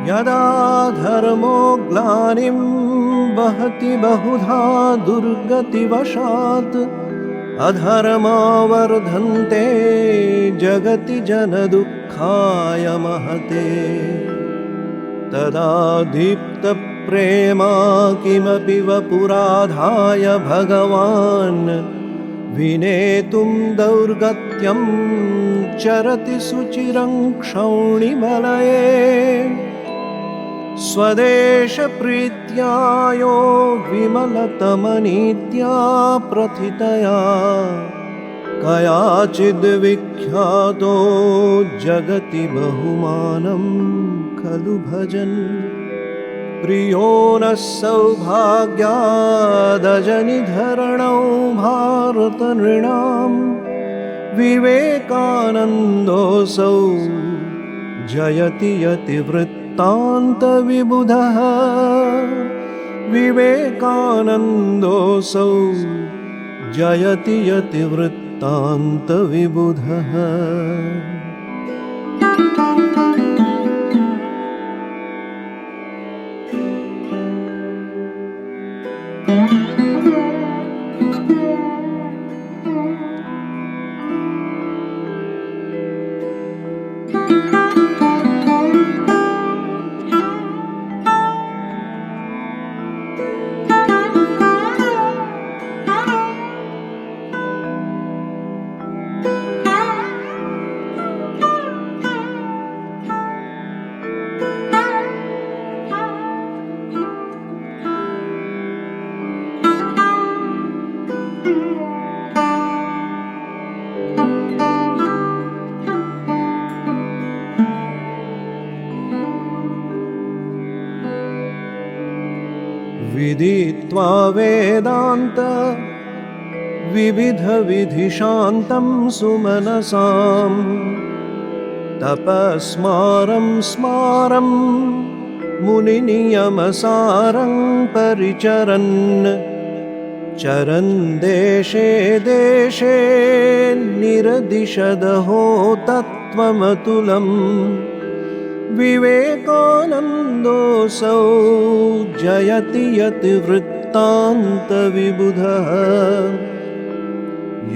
यदा धर्मो ग्लानिं वहति बहुधा दुर्गतिवशात् अधर्मा वर्धन्ते जगति जनदुःखाय महते तदा दीप्तप्रेमा किमपि वपुराधाय भगवान् विनेतुं दौर्गत्यं चरति सुचिरं क्षौणिमलये स्वदेशप्रीत्या यो विमलतमनीत्या प्रथितया कयाचिद्विख्यातो जगति बहुमानं खलु भजन् प्रियो नः सौभाग्यादजनिधरणौ भारतनृणां विवेकानन्दोऽसौ जयति यतिवृत्तान्तविबुधः विवेकानन्दोऽसौ जयति यतिवृत्तान्तविबुधः। विदित्वा वेदान्त विविधविधिशान्तं सुमनसां तपस्मारं स्मारं मुनिनियमसारं परिचरन् चरन् देशे देशे निरदिशदहो तत्त्वमतुलम् विवेकानन्दोऽसौ जयति यतिवृत्तान्तविबुधः।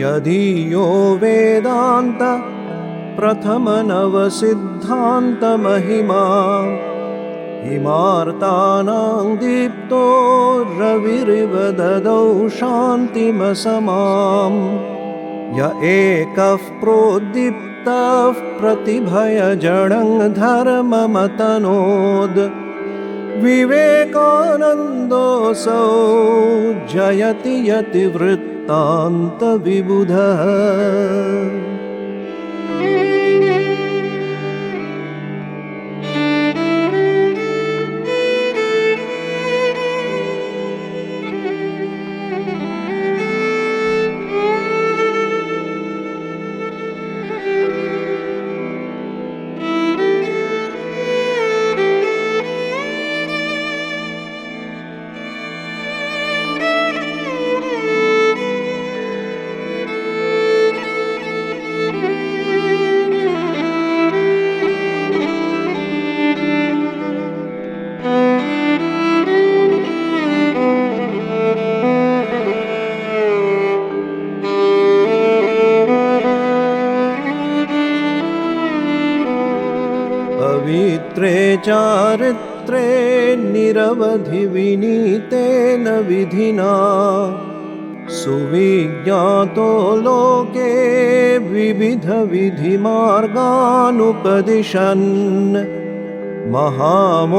यदीयो वेदान्त प्रथमनवसिद्धान्तमहिमा हिमार्तानां दीप्तो रविरिव ददौ शान्तिमसमां य एकः प्रोद्दीप्तः प्रतिभयजडं धर्ममतनोद् विवेकानन्दोऽसौ जयति यतिवृत्तान्तविबुधः। पवित्रे चारित्रे निरवधि विनीतेन विधिना सुविज्ञातो लोके विविध विधिमार्गानुपदिशन् महामोहध्वान्तं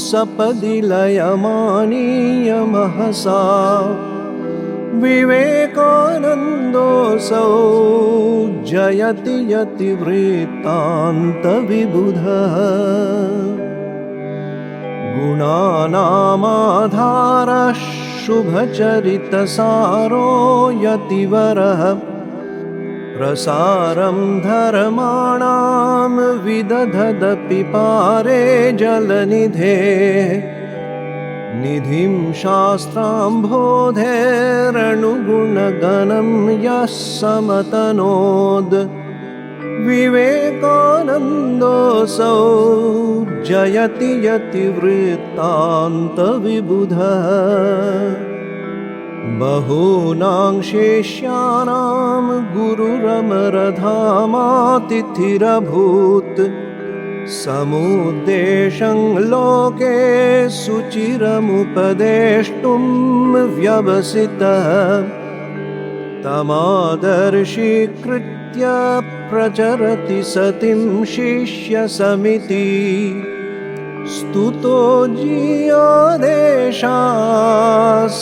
सपदि लयमानीय महसा विवेकानन्दोऽसौ जयति यतिवृत्तान्तविबुधः गुणानामाधारः शुभचरितसारो यतिवरः प्रसारं धर्माणां विदधदपि पारे जलनिधेः निधिं शास्त्राम्भोधेरनुगुणगणं यः समतनोद् विवेकानन्दोऽसौ जयति यतिवृत्तान्तविबुधः बहूनां शिष्याणां गुरुरमरधामातिथिरभूत् समुद्देशं लोके सुचिरमुपदेष्टुं व्यवसितः तमादर्शीकृत्य प्रचरति सतिं शिष्यसमिति स्तुतो जीयादेशा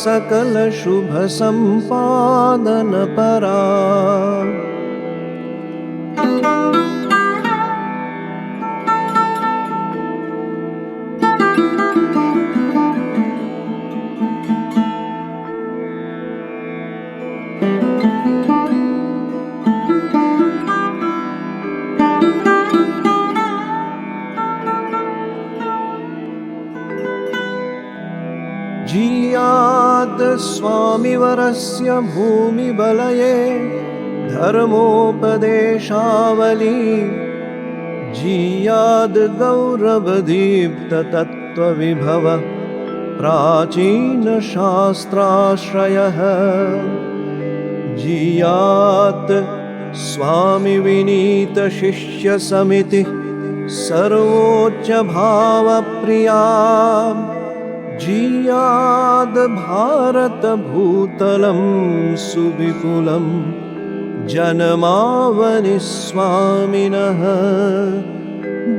सकलशुभसम्पादनपरा जीयात् स्वामिवरस्य भूमिबलये धर्मोपदेशावली जीयाद् गौरवदीप्ततत्त्वविभव प्राचीनशास्त्राश्रयः जीयात् स्वामिविनीतशिष्यसमितिः सर्वोच्चभावप्रिया जीयाद् भारतभूतलं सुविपुलं जनमावनिस्वामिनः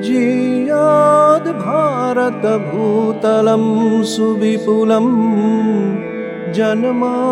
जीयाद् भारतभूतलं सुविपुलं जनमावनिस्वामिनः।